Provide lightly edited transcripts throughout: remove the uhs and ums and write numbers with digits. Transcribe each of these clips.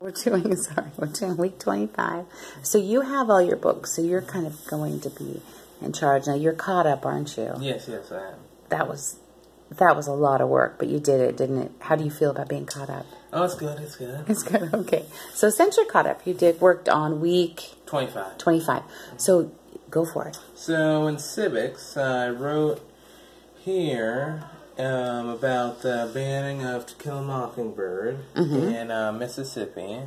We're doing week 25. So you have all your books, so you're kind of going to be in charge. Now you're caught up, aren't you? Yes, I am. That was a lot of work, but you did it, didn't it? How do you feel about being caught up? Oh, it's good, it's good. It's good, okay. So since you're caught up, you worked on week 25. So go for it. So in civics, I wrote here about the banning of To Kill a Mockingbird in Mississippi.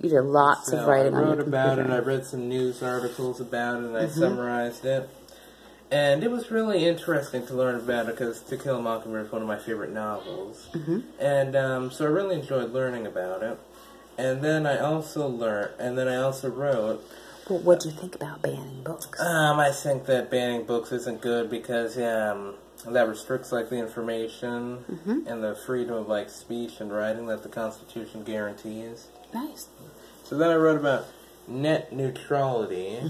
You did lots of writing on your computer. I wrote about it, I read some news articles about it, and I summarized it. And it was really interesting to learn about it because To Kill a Mockingbird is one of my favorite novels. And so I really enjoyed learning about it. And then I also wrote... Well, what do you think about banning books? I think that banning books isn't good because that restricts like the information and the freedom of like speech and writing that the Constitution guarantees. Nice. So then I wrote about net neutrality.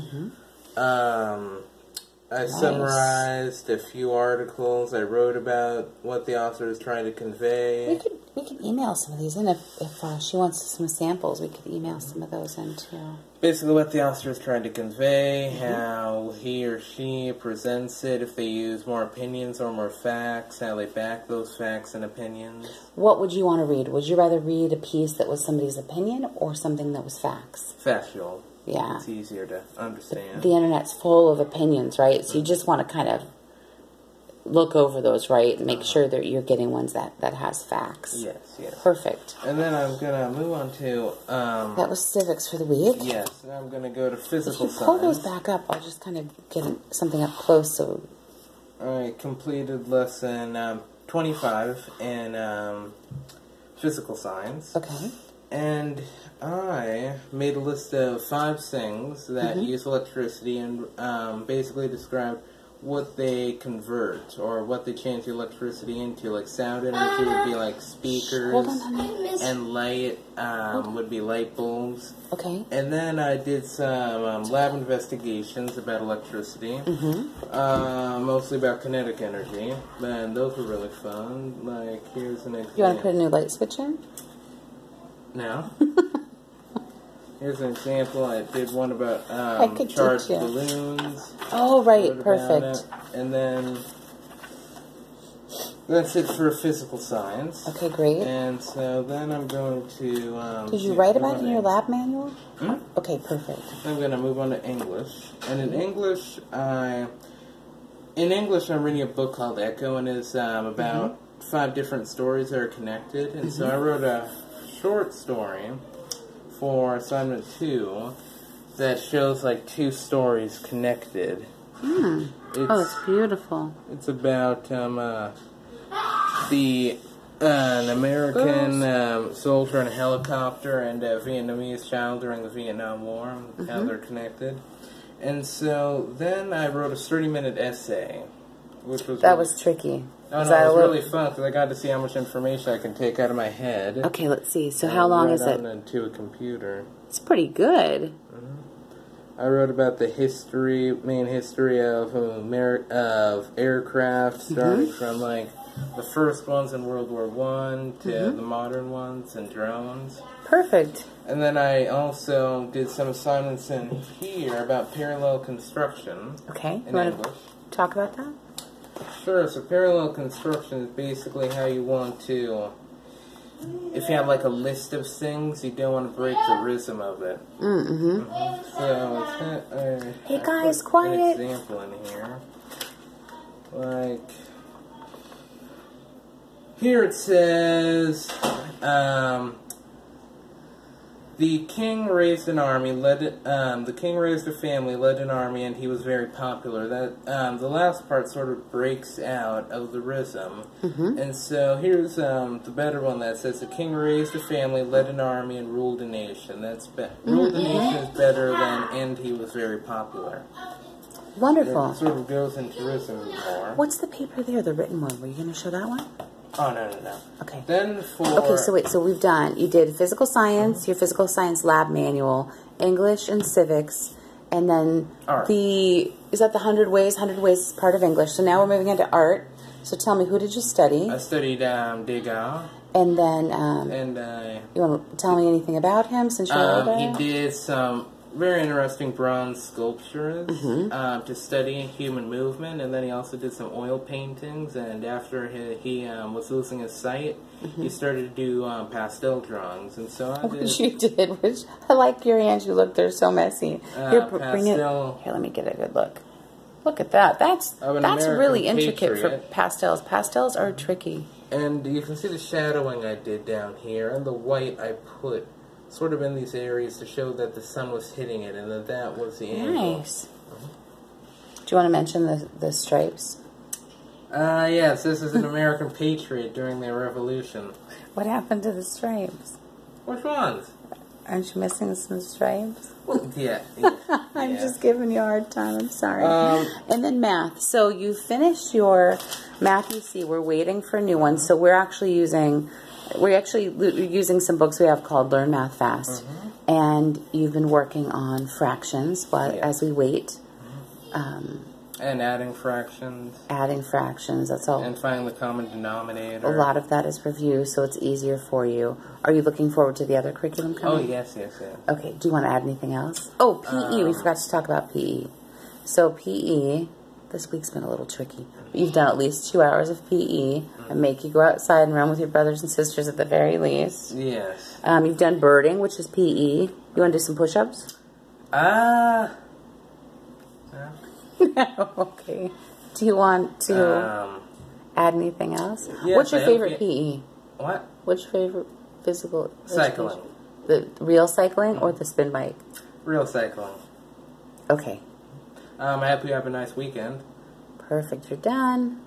I summarized a few articles. I wrote about what the author is trying to convey. We could email some of these in if she wants some samples. We could email some of those in too. Basically, what the author is trying to convey, how he or she presents it, if they use more opinions or more facts, how they back those facts and opinions. What would you want to read? Would you rather read a piece that was somebody's opinion or something that was facts? Factual. Yeah. It's easier to understand. The internet's full of opinions, right? So you just want to kind of look over those, right? And make sure that you're getting ones that has facts. Yes. Perfect. And then I'm going to move on to... that was civics for the week? Yes. And I'm going to go to physical science. If you pull those back up, I'll just kind of get something up close. So I completed lesson 25 in physical science. Okay. And I made a list of 5 things that use electricity and basically describe what they convert or what they change the electricity into. Like sound energy would be like speakers, and light would be light bulbs. Okay. And then I did some lab investigations about electricity, mostly about kinetic energy, and those were really fun. Like, here's an example. You want to put a new light switch in? No. Here's an example. I did one about charged balloons. Oh, right. Perfect. And then that's it for physical science. Okay, great. And so then I'm going to... did you write about it in your lab manual? Okay, perfect. I'm going to move on to English. And in English, I'm reading a book called Echo, and it's about 5 different stories that are connected. And so I wrote a short story for assignment 2 that shows like 2 stories connected. It's beautiful. It's about an American soldier in a helicopter and a Vietnamese child during the Vietnam War, how they're connected. And so then I wrote a 30-minute essay, which was... That was tricky. No, it was really fun because I got to see how much information I can take out of my head. Okay, let's see. So how long is it? Into a computer. It's pretty good. I wrote about the main history of aircraft, starting from like the first ones in World War I to the modern ones and drones. Perfect. And then I also did some assignments in here about parallel construction. Okay. In English. Talk about that? Sure, so parallel construction is basically how you want to, if you have like a list of things, you don't want to break the rhythm of it. So, hey guys, quiet! An example in here. Like, here it says, the king raised an army, the king raised a family, led an army, and he was very popular. That the last part sort of breaks out of the rhythm. And so here's the better one that says, the king raised a family, led an army, and ruled a nation. That's ruled a nation is better than, and he was very popular. Wonderful. It sort of goes into rhythm more. What's the paper there, the written one? Were you going to show that one? Oh, no. Okay. Then Okay, so wait, so we've done, you did physical science, your physical science lab manual, English and civics, and then art. Is that the 100 Ways? 100 Ways is part of English. So now we're moving into art. So tell me, who did you study? I studied Degas. And then, you want to tell me anything about him since you're older? He did some very interesting bronze sculptures to study human movement, and then he also did some oil paintings. And after he was losing his sight, he started to do pastel drawings. And so I did. Which you did, which I like your hands. You look, they're so messy. Here, bring it. Pastel. Here, let me get a good look. Look at that. That's American really intricate for patriot. pastels. Pastels are tricky. And you can see the shadowing I did down here, and the white I put sort of in these areas to show that the sun was hitting it, and that was the angle. Nice. Do you want to mention the stripes? Yes, this is an American patriot during the Revolution. What happened to the stripes? Which ones? Aren't you missing some stripes? Well, yeah. I'm just giving you a hard time. I'm sorry. And then math. So you finished your math. You see, we're waiting for a new one. So we're actually using some books we have called Learn Math Fast. And you've been working on fractions as we wait. And adding fractions. Adding fractions. That's all. And finding the common denominator. A lot of that is review, so it's easier for you. Are you looking forward to the other curriculum coming? Oh, yes. Okay, do you want to add anything else? Oh, PE. We forgot to talk about PE. So PE, this week's been a little tricky. But you've done at least 2 hours of PE. I make you go outside and run with your brothers and sisters at the very least. Yes. You've done birding, which is PE. You want to do some push-ups? No. Okay. Do you want to add anything else? Yes, What's your favorite PE? What? What's your favorite physical Cycling. education? The real cycling or the spin bike? Real cycling. Okay. I hope you have a nice weekend. Perfect. You're done.